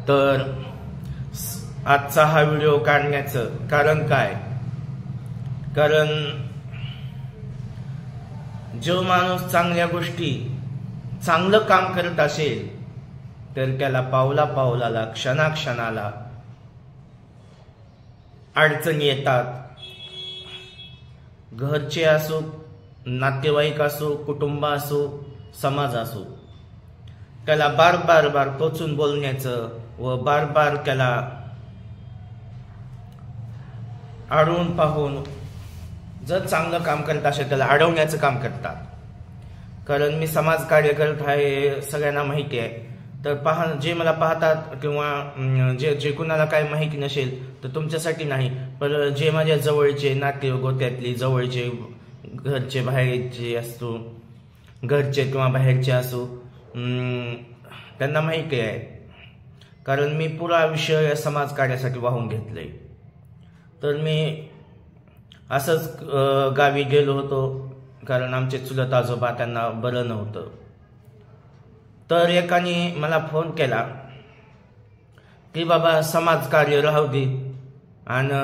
तर आजचा हा व्हिडिओ काढण्याचं कारण काय? कारण जो माणूस चांगल्या गोष्टी चांगलं काम करत असेल तर त्याला पावला पावलाला क्षणाक्षणाला अडचणी येतात. घरचे असो, नातेवाईक असो, कुटुंब असो, समाज असो, त्याला बार बार टोचून बोलण्याचं व बार बार त्याला अडवून पाहून जर चांगलं काम करत असेल त्याला अडवण्याचं काम करतात. कारण मी समाजकार्य करत आहे सगळ्यांना माहिती आहे. तर जे मला पाहतात किंवा जे कुणाला काही माहिती नसेल तर तुमच्यासाठी नाही, पण जे माझ्या जवळचे नाते गोत्यातली जवळचे घरचे बाहेरचे असो, घरचे किंवा बाहेरचे असो, त्यांना माहिती आहे. कारण मी पुरा विषय समाजकार्यासाठी वाहून घेतलंय. तर मी असंच गावी गेलो होतो कारण आमचे चुलत आजोबा त्यांना बरं नव्हतं. तर एकाने मला फोन केला की बाबा समाजकार्य राहू दे आणि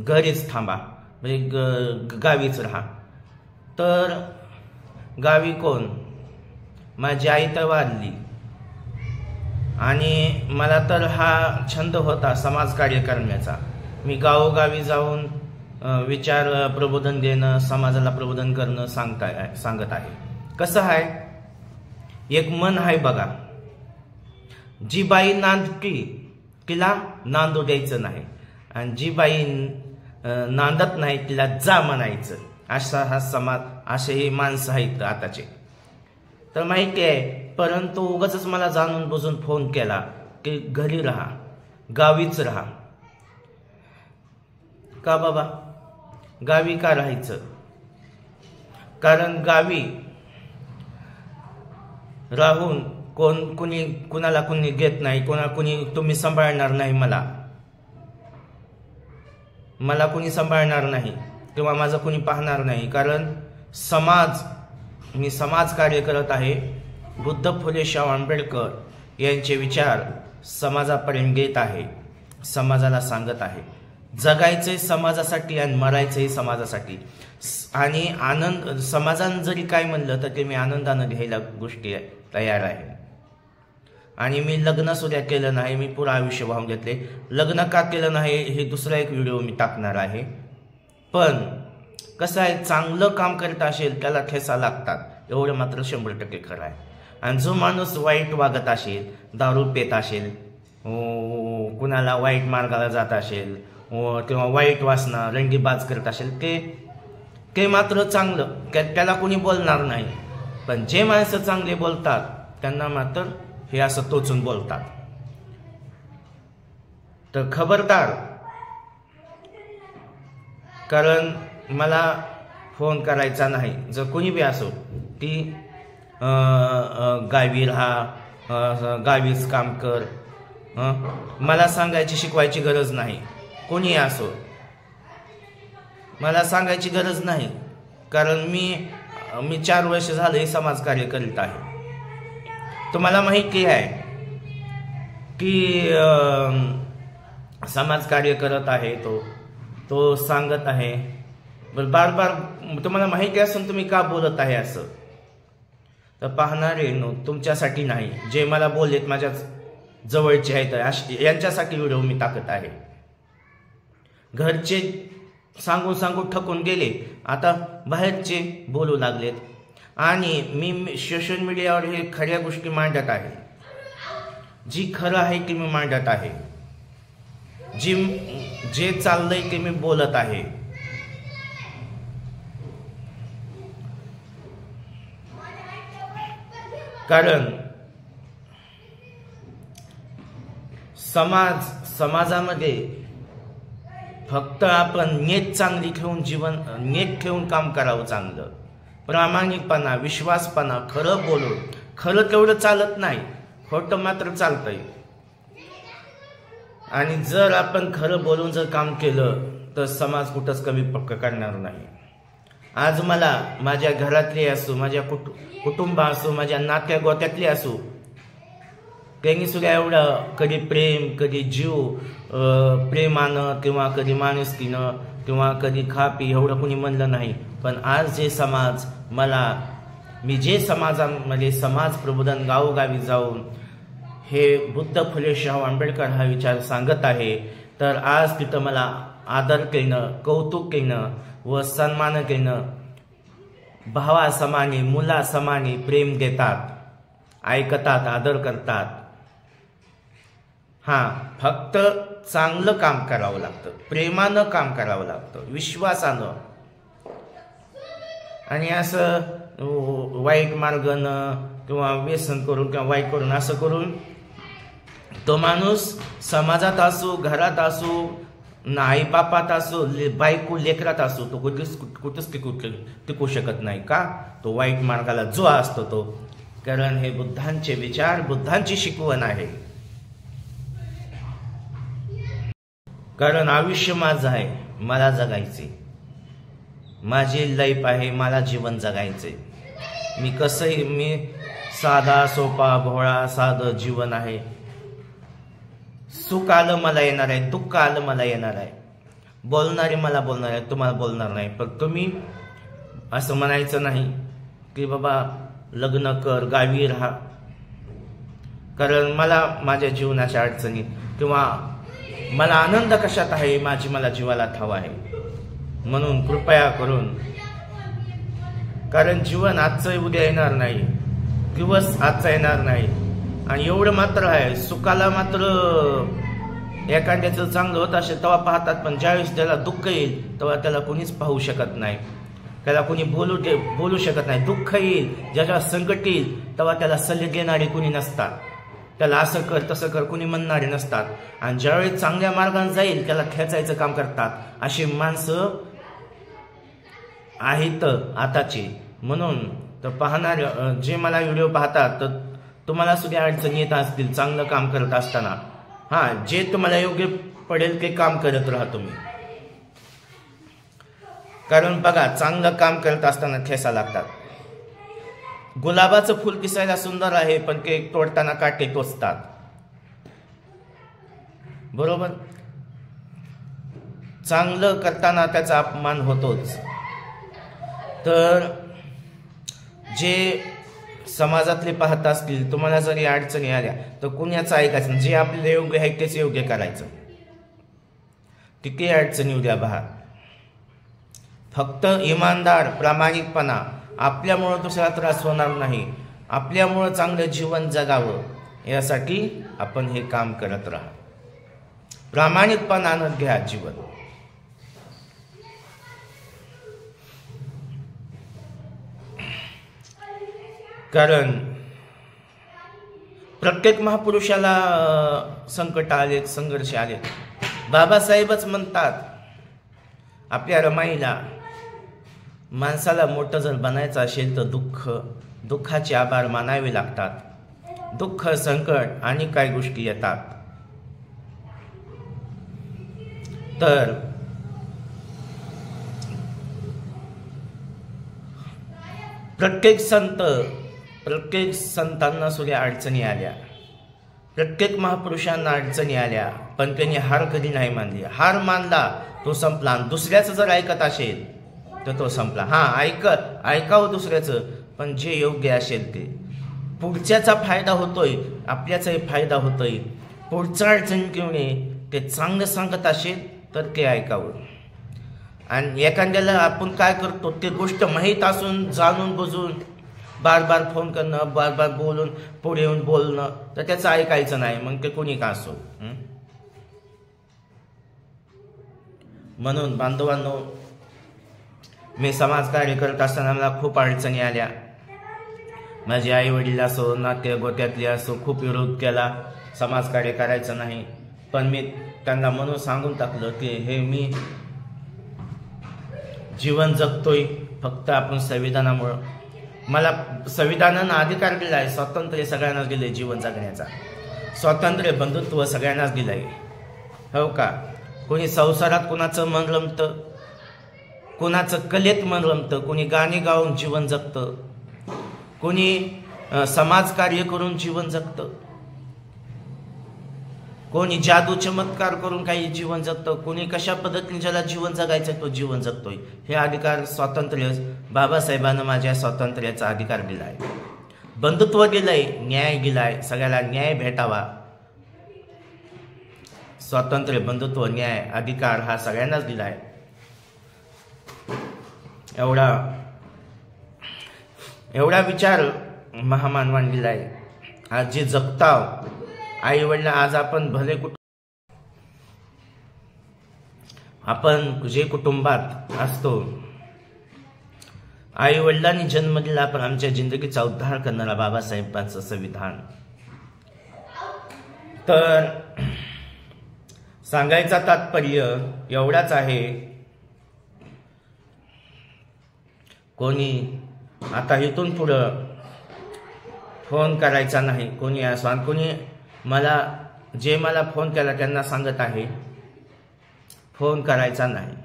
घरीच थांबा, म्हणजे गावीच राहा. तर गावी कोण? माझी आई तर वारली आणि मला तर हा छंद होता समाजकार्य करण्याचा. मी गावोगावी जाऊन विचार प्रबोधन देणं, समाजाला प्रबोधन करणं सांगत आहे. कसं आहे, एक मन आहे बघा, जी बाई नांदती तिला नांदू द्यायचं नाही आणि जी बाई नांदत नाही तिला जा म्हणायचं. असा हा समाज, असे हे माणसं आहेत आताचे. तर माहिती आहे, परंतु उगाच मला जाणून बुजून फोन केला की घरी राहा, गावीच राहा. का बाबा गावी का राहायचं? कारण गावी राहून कुणाला कुणी घेत नाही, कुणी तुम्ही सांभाळणार नाही, मला कुणी सांभाळणार नाही किंवा माझं कुणी पाहणार नाही. कारण मी समाज कार्य करत आहे. बुद्ध फुले शाहू आंबेडकर यांचे विचार समाजापर्यंत घेत आहे, समाजाला सांगत आहे. जगायचे समाजासाठी आणि मरायचंही समाजासाठी. आणि आनंद समाजानं जरी काय म्हणलं तर ते मी आनंदानं घ्यायला गोष्टी तयार आहे. आणि मी लग्न सुद्धा केलं नाही, मी पुरा आयुष्य वाहून घेतले. लग्न का केलं नाही हे दुसरा एक व्हिडिओ मी टाकणार आहे. पण कसं आहे, चांगलं काम करत असेल त्याला ठेसा लागतात, एवढं मात्र 100% खरं आहे. आणि जो माणूस वाईट वागत असेल, दारू पेत असेल, कुणाला वाईट मार्गाला जात असेल किंवा वाईट वासना रंगीबाज करत असेल ते मात्र चांगलं, त्याला कोणी बोलणार नाही. पण जे माणसं चांगले बोलतात त्यांना मात्र हे असं टोचून बोलतात. तर खबरदार. कारण मला फोन करायचा नाही, जर कोणी बी असो, की गावी राहा, गावीच काम कर. मला सांगायची शिकवायची गरज नाही. कोणी असो मला सांगायची गरज नाही. कारण मी 4 वर्ष झाले समाजकार्य करीत आहे. तुम्हाला माहिती आहे की समाजकार्य करत आहे, तो सांगत आहे. बार बार तुम्हाला माहिती असून तुम्ही का बोलत आहे असं? तर पाहणारे तुमच्यासाठी नाही, जे मला बोललेत माझ्या जवळचे आहेत यांच्यासाठी व्हिडिओ मी टाकत आहे. घरचे सांगून थकून गेले, आता बाहेरचे बोलू लागलेत. आणि मी सोशल मीडियावर हे खऱ्या गोष्टी मांडत आहे, जी खरं आहे ते मी मांडत आहे, जे चाललंय ते मी बोलत आहे. कारण समाजामध्ये फक्त आपण नीट चांगली ठेवून नीट ठेवून काम करावं. चांगलं प्रामाणिकपणा, विश्वासपणा, खरं बोलून. खरं तेवढं चालत नाही, खोटं मात्र चालतंय. आणि जर आपण खरं बोलून जर काम केलं तर समाज कुठंच कमी पक्क करणार नाही. आज मला माझ्या घरातले असो, माझ्या कुटुंब असो, माझ्या नात्या गोत्यातले असो, त्यांनी सुद्धा एवढं कधी प्रेम, कधी जीव प्रेमानं किंवा कधी माणुसकीनं किंवा कधी खापी एवढं कोणी म्हणलं नाही. पण आज जे समाज मी जे समाजामध्ये समाज प्रबोधन गावोगावी जाऊन हे बुद्ध फुले शाहू आंबेडकर हा विचार सांगत आहे, तर आज तिथं मला आदर केलं, कौतुक केलं व सन्मान केलं. भावासमानी मुलासमानी प्रेम देतात, ऐकतात, आदर करतात. फक्त चांगलं काम करावं लागतं, प्रेमानं काम करावं लागतं, विश्वासानं. आणि असं वाईट मार्गानं किंवा व्यसन करून किंवा वाईट करून असं करून तो माणूस समाजात असो, घरात असो, आई बापात असो, बायको लेकरात असो, तो कुठंच टिकू शकत नाही. का? तो वाईट मार्गाला जो असतो तो. कारण हे बुद्धांचे विचार, बुद्धांची शिकवण आहे. कारण आयुष्य माझं आहे, मला जगायचे, माझी लाईफ आहे, मला जीवन जगायचे. मी साधा सोपा भोळा साधं जीवन आहे. सुख आलं मला येणार आहे, दुःख आलं मला येणार आहे. बोलणारे मला बोलणार आहे, तुम्हाला बोलणार नाही. पण तुम्ही असं म्हणायचं नाही की बाबा लग्न कर, गावी राहा. कारण मला माझ्या जीवनाच्या अडचणीत किंवा मला आनंद कशात आहे मला जीवाला ठाव आहे. म्हणून कृपया करून, कारण जीवन आजचं उद्या येणार नाही, दिवस आजचा येणार नाही. आणि एवढं मात्र आहे, सुखाला मात्र एखाद्याचं चांगलं होत असेल तेव्हा पाहतात, पण ज्यावेळेस त्याला दुःख येईल तेव्हा त्याला कोणीच पाहू शकत नाही, त्याला कोणी बोलू शकत नाही. दुःख येईल, ज्याच्यावर संकट येईल तेव्हा त्याला सल्ले देणारे कोणी नसतात, त्याला असं कर तसं कर कोणी म्हणणारे नसतात. आणि ज्यावेळेस चांगल्या मार्गाने जाईल त्याला खेचायचं काम करतात. अशी माणसं आहेत आताची. म्हणून तर पाहणारे जे मला व्हिडिओ पाहतात, तर तुम्हाला सुद्धा अडचणी येत असतील चांगलं काम करत असताना. जे तुम्हाला योग्य पडेल ते काम करत राहा तुम्ही. कारण बघा, चांगलं काम करत असताना ठेसा लागतात. गुलाबाचं फुल दिसायला सुंदर आहे, पण ते तोडताना काटे टोचतात. बरोबर? चांगलं करताना त्याचा अपमान होतोच. तर जे समाजातले पाहत असतील, तुम्हाला जरी अडचणी आल्या तर कुणाचं ऐकायचं, जे आपल्याला योग्य आहे तेच योग्य करायचं. किती अडचणी उद्या बहा, फक्त इमानदार प्रामाणिकपणा, आपल्यामुळं दुसऱ्याला त्रास होणार नाही, आपल्यामुळं चांगलं जीवन जगावं यासाठी आपण हे काम करत राहा. प्रामाणिकपणानं घ्या जीवन. कारण प्रत्येक महापुरुषाला संकट आले, संघर्ष आले. बाबासाहेबच म्हणतात आपल्या रमाईला, माणसाला मोठं जर बनायचं असेल तर दुःखाचे आभार मानावे लागतात. दुःख, संकट आणि काही गोष्टी येतात. तर प्रत्येक संतांना सुद्धा अडचणी आल्या, प्रत्येक महापुरुषांना अडचणी आल्या, पण त्यांनी हार कधी नाही मानली. हार मानला तो संपला. दुसऱ्याचं जर ऐकत असेल तर तो संपला. ऐकावं दुसऱ्याचं, पण जे योग्य असेल ते. पुढच्याचा फायदा होतोय, आपल्याचाही फायदा होतोय. पुढचा अडचण घेऊन ते चांगलं सांगत असेल तर ते ऐकावं. आणि एखाद्याला आपण काय करतो ते गोष्ट माहीत असून जाणून बुजून बार बार फोन करणं, बार बार बोलून पुढे येऊन बोलणं, तर त्याचं ऐकायचं नाही. मग ते कोणी का असो. म्हणून बांधवांनो, मी समाजकार्य करत असताना मला खूप अडचणी आल्या. माझे आई वडील असो, नाते गोत्यातले असो, खूप विरोध केला, समाजकार्य करायचं नाही. पण मी त्यांना म्हणून सांगून टाकलं की हे मी जीवन जगतोय फक्त आपण संविधानामुळं. मला संविधानानं अधिकार दिला आहे, स्वातंत्र्य सगळ्यांनाच दिलंय जीवन जगण्याचा. स्वातंत्र्य, बंधुत्व सगळ्यांनाच दिलंय. हो का? कोणी संसारात कोणाचं मन रमतं, कोणाचं कलेत मन रमतं, कोणी गाणी गाऊन जीवन जगतं, कोणी समाजकार्य करून जीवन जगतं. कोणी जादू चमत्कार करून काही जीवन जगतं, कोणी कशा पद्धतीने ज्याला जीवन जगायचं तो जीवन जगतोय. हे अधिकार स्वातंत्र्य बाबासाहेबांना माझ्या स्वातंत्र्याचा अधिकार दिलाय, बंधुत्व दिलंय, न्याय दिलाय, सगळ्याला न्याय भेटावा. स्वातंत्र्य, बंधुत्व, न्याय, अधिकार हा सगळ्यांनाच दिलाय. एवढा विचार महामानवाने दिलाय. आज जे जगताव आई वडील, आज आपण भले आपण जे कुटुंबात असतो, आई वडिलांनी जन्म दिला, पण आमच्या जिंदगीचा उद्धार करणारा बाबासाहेबांचं संविधान. तर सांगायचा तात्पर्य एवढाच आहे, कोणी आता इथून पुढं फोन करायचा नाही. कोणी मला फोन केला त्यांना सांगत आहे, फोन करायचा नाही.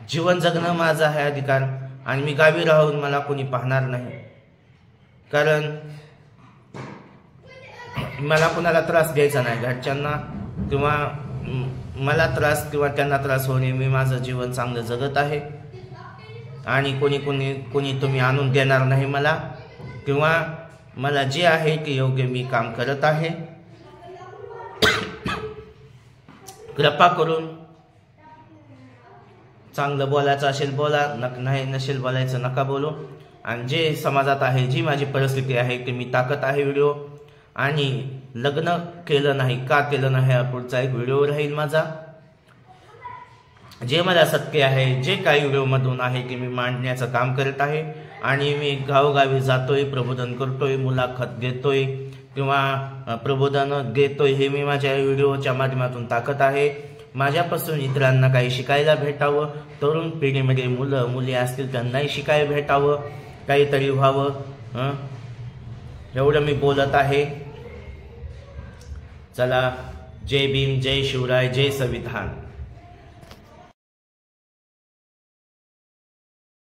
जीवन जगणं माझा आहे अधिकार, आणि मी गावी राहून मला कोणी पाहणार नाही, कारण मला कोणाला त्रास द्यायचा नाही, घरच्यांना किंवा मला त्रास किंवा त्यांना त्रास होणे. मी माझं जीवन चांगलं जगत आहे, आणि कोणी तुम्ही आणून देणार नाही मला, किंवा मला जे आहे ते योग्य मी काम करत आहे. कृपा करून चांगलं बोलायचं असेल बोला, नाही नसेल बोलायचं नका बोलू. आणि जे समाजात आहे, जी माझी परिस्थिती आहे ते मी टाकत आहे व्हिडिओ. आणि लग्न केलं नाही, का केलं नाही हा पुढचा एक व्हिडिओ राहील माझा. जे मला सत्य आहे, जे काही व्हिडिओमधून आहे ते मी मांडण्याचं काम करत आहे. आणि मी गावोगावी जातोय, प्रबोधन करतोय, मुलाखत घेतोय किंवा प्रबोधन देतोय, हे मी माझ्या व्हिडिओच्या माध्यमातून टाकत आहे. माझ्यापासून इतरांना काही शिकायला भेटावं, तरुण पिढीमध्ये मुलं मुली असतील त्यांनाही शिकायला भेटावं, काहीतरी व्हावं, एवढं मी बोलत आहे. चला, जय भीम, जय शिवराय, जय संविधान.